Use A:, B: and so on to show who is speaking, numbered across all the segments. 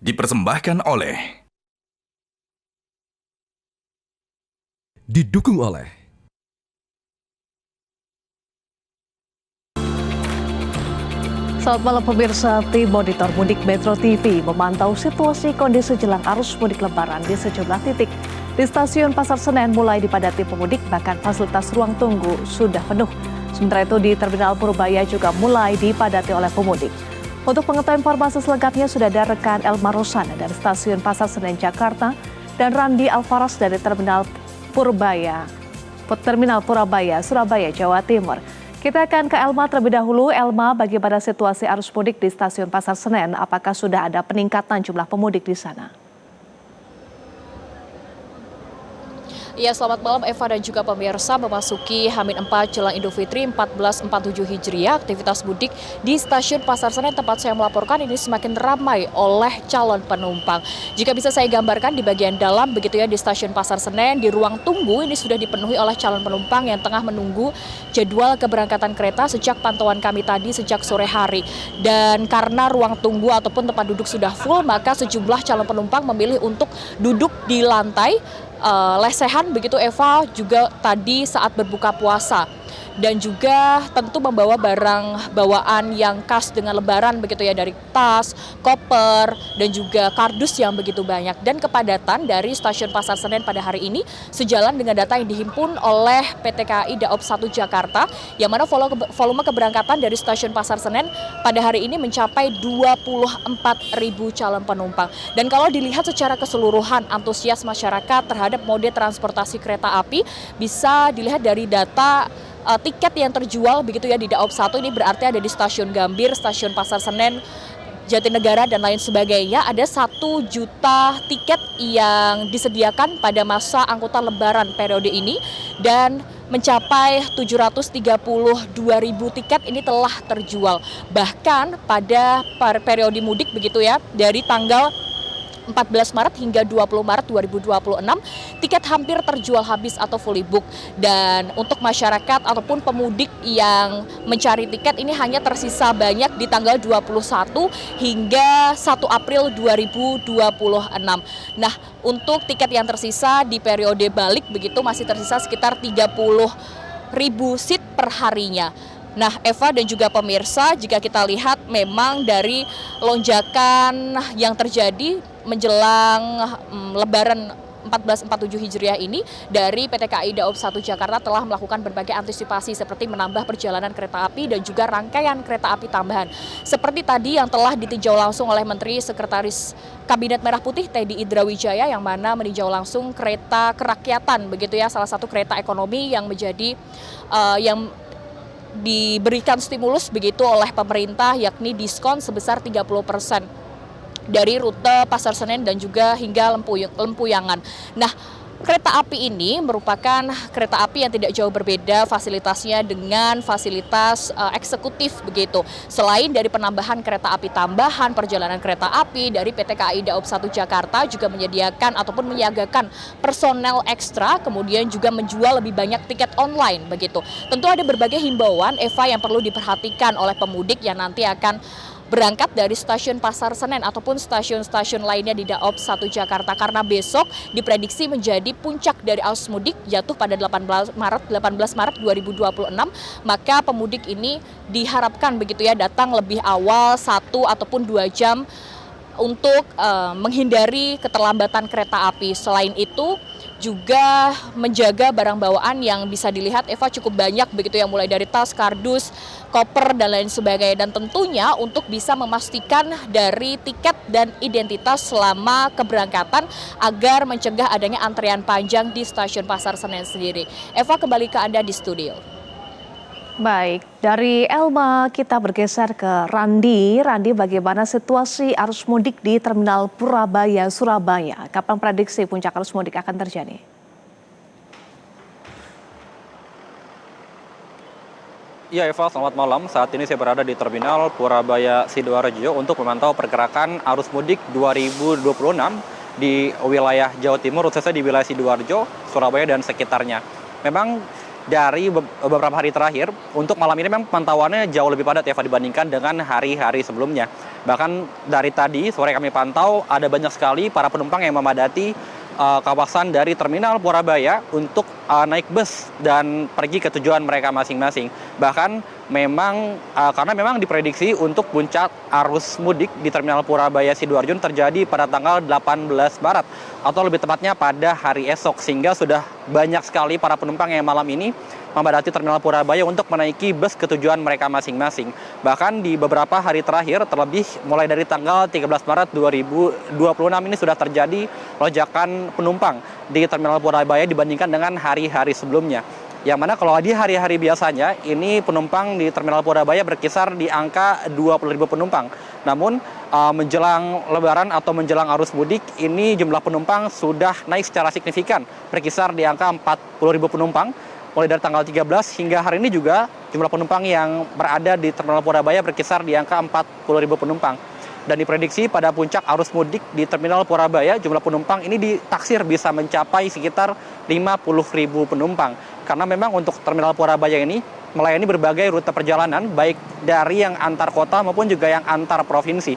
A: Dipersembahkan oleh
B: Didukung oleh
C: Selamat malam pemirsa, tim Monitor Mudik Metro TV memantau situasi kondisi jelang arus mudik lebaran di sejumlah titik. Di stasiun Pasar Senen mulai dipadati pemudik, bahkan fasilitas ruang tunggu sudah penuh. Sementara itu di Terminal Purabaya juga mulai dipadati oleh pemudik. Untuk mengetahui informasi selengkapnya sudah ada rekan Elma Rosana dari stasiun Pasar Senen Jakarta dan Randi Alvaras dari Terminal Purabaya, Surabaya, Jawa Timur. Kita akan ke Elma terlebih dahulu. Elma, bagaimana situasi arus mudik di stasiun Pasar Senen? Apakah sudah ada peningkatan jumlah pemudik di sana?
D: Ya, selamat malam Eva dan juga pemirsa. Memasuki H-4 jelang Idul Fitri 1447 Hijriah, aktivitas mudik di stasiun Pasar Senen tempat saya melaporkan ini semakin ramai oleh calon penumpang. Jika bisa saya gambarkan di bagian dalam begitu ya, di stasiun Pasar Senen, di ruang tunggu ini sudah dipenuhi oleh calon penumpang yang tengah menunggu jadwal keberangkatan kereta sejak pantauan kami tadi sejak sore hari. Dan karena ruang tunggu ataupun tempat duduk sudah full, maka sejumlah calon penumpang memilih untuk duduk di lantai lesehan begitu Eva, juga tadi saat berbuka puasa, dan juga tentu membawa barang bawaan yang khas dengan lebaran begitu ya, dari tas, koper, dan juga kardus yang begitu banyak. Dan kepadatan dari stasiun Pasar Senen pada hari ini sejalan dengan data yang dihimpun oleh PT KAI Daop 1 Jakarta, yang mana volume keberangkatan dari stasiun Pasar Senen pada hari ini mencapai 24.000 calon penumpang. Dan kalau dilihat secara keseluruhan antusias masyarakat terhadap mode transportasi kereta api bisa dilihat dari data tiket yang terjual begitu ya di Daop 1 ini, berarti ada di Stasiun Gambir, Stasiun Pasar Senen, Jatinegara, dan lain sebagainya. Ada 1 juta tiket yang disediakan pada masa angkutan lebaran periode ini, dan mencapai 732.000 tiket ini telah terjual. Bahkan pada periode mudik begitu ya, dari tanggal 14 Maret hingga 20 Maret 2026, tiket hampir terjual habis atau fully book. Dan untuk masyarakat ataupun pemudik yang mencari tiket ini hanya tersisa banyak di tanggal 21 hingga 1 April 2026. Nah, untuk tiket yang tersisa di periode balik begitu masih tersisa sekitar 30.000 seat per harinya. Nah, Eva dan juga pemirsa, jika kita lihat memang dari lonjakan yang terjadi menjelang Lebaran 1447 Hijriah ini, dari PT KAI Daop 1 Jakarta telah melakukan berbagai antisipasi seperti menambah perjalanan kereta api dan juga rangkaian kereta api tambahan. Seperti tadi yang telah ditinjau langsung oleh Menteri Sekretaris Kabinet Merah Putih Teddy Indrawijaya, yang mana meninjau langsung kereta kerakyatan begitu ya, salah satu kereta ekonomi yang menjadi yang diberikan stimulus begitu oleh pemerintah, yakni diskon sebesar 30% dari rute Pasar Senen dan juga hingga Lempuyangan. Nah, kereta api ini merupakan kereta api yang tidak jauh berbeda fasilitasnya dengan fasilitas eksekutif begitu. Selain dari penambahan kereta api tambahan, perjalanan kereta api dari PT KAI Daop 1 Jakarta juga menyediakan ataupun menyiagakan personel ekstra, kemudian juga menjual lebih banyak tiket online begitu. Tentu ada berbagai himbauan Eva yang perlu diperhatikan oleh pemudik yang nanti akan berangkat dari stasiun Pasar Senen ataupun stasiun-stasiun lainnya di Daop 1 Jakarta, karena besok diprediksi menjadi puncak dari arus mudik jatuh pada 18 Maret 2026, maka pemudik ini diharapkan begitu ya datang lebih awal 1 ataupun 2 jam untuk menghindari keterlambatan kereta api. Selain itu juga menjaga barang bawaan yang bisa dilihat Eva cukup banyak begitu ya, mulai dari tas, kardus, koper, dan lain sebagainya. Dan tentunya untuk bisa memastikan dari tiket dan identitas selama keberangkatan agar mencegah adanya antrean panjang di stasiun Pasar Senen sendiri. Eva, kembali ke Anda di studio.
C: Baik, dari Elma kita bergeser ke Randi. Randi, bagaimana situasi arus mudik di Terminal Purabaya, Surabaya? Kapan prediksi puncak arus mudik akan terjadi?
E: Ya Eva, selamat malam. Saat ini saya berada di Terminal Purabaya Sidoarjo untuk memantau pergerakan arus mudik 2026 di wilayah Jawa Timur, khususnya di wilayah Sidoarjo, Surabaya, dan sekitarnya. Memang dari beberapa hari terakhir. Untuk malam ini memang pantauannya jauh lebih padat Eva dibandingkan dengan hari-hari sebelumnya. Bahkan dari tadi sore kami pantau ada banyak sekali para penumpang yang memadati kawasan dari Terminal Purabaya untuk naik bus dan pergi ke tujuan mereka masing-masing. Bahkan memang karena memang diprediksi untuk puncak arus mudik di Terminal Purabaya Sidoarjo terjadi pada tanggal 18 Maret atau lebih tepatnya pada hari esok, sehingga sudah banyak sekali para penumpang yang malam ini memadati Terminal Purabaya untuk menaiki bus ke tujuan mereka masing-masing. Bahkan di beberapa hari terakhir, terlebih mulai dari tanggal 13 Maret 2026 ini sudah terjadi lonjakan penumpang di Terminal Purabaya dibandingkan dengan hari-hari sebelumnya. Yang mana kalau di hari-hari biasanya, ini penumpang di Terminal Purabaya berkisar di angka 20.000 penumpang. Namun menjelang Lebaran atau menjelang arus mudik, ini jumlah penumpang sudah naik secara signifikan, berkisar di angka 40.000 penumpang. Mulai dari tanggal 13 hingga hari ini juga jumlah penumpang yang berada di Terminal Purabaya berkisar di angka 40.000 penumpang. Dan diprediksi pada puncak arus mudik di Terminal Purabaya, jumlah penumpang ini ditaksir bisa mencapai sekitar 50.000 penumpang. Karena memang untuk Terminal Purabaya ini melayani berbagai rute perjalanan, baik dari yang antar kota maupun juga yang antar provinsi.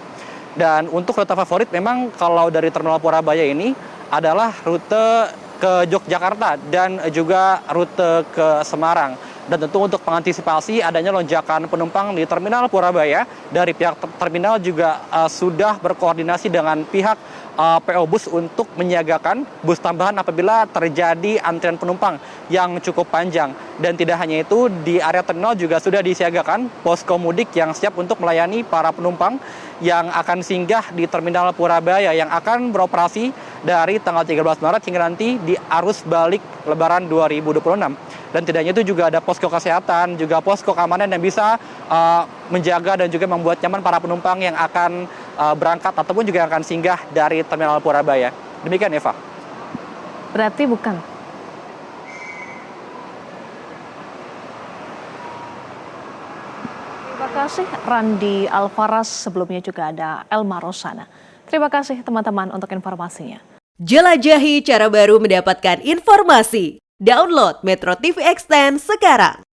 E: Dan untuk rute favorit memang kalau dari Terminal Purabaya ini adalah rute ke Yogyakarta dan juga rute ke Semarang. Dan tentu untuk mengantisipasi adanya lonjakan penumpang di Terminal Purabaya, dari pihak terminal juga sudah berkoordinasi dengan pihak PO Bus untuk menyiagakan bus tambahan apabila terjadi antrian penumpang yang cukup panjang. Dan tidak hanya itu, di area terminal juga sudah disiagakan posko mudik yang siap untuk melayani para penumpang yang akan singgah di Terminal Purabaya yang akan beroperasi dari tanggal 13 Maret hingga nanti di arus balik Lebaran 2026. Dan tidak hanya itu, juga ada posko kesehatan, juga posko keamanan yang bisa menjaga dan juga membuat nyaman para penumpang yang akan berangkat ataupun juga yang akan singgah dari Terminal Purabaya. Demikian Eva.
C: Berarti bukan. Terima kasih Randi Alvaras, sebelumnya juga ada Elma Rosana. Terima kasih teman-teman untuk informasinya.
A: Jelajahi cara baru mendapatkan informasi. Download Metro TV Extend sekarang.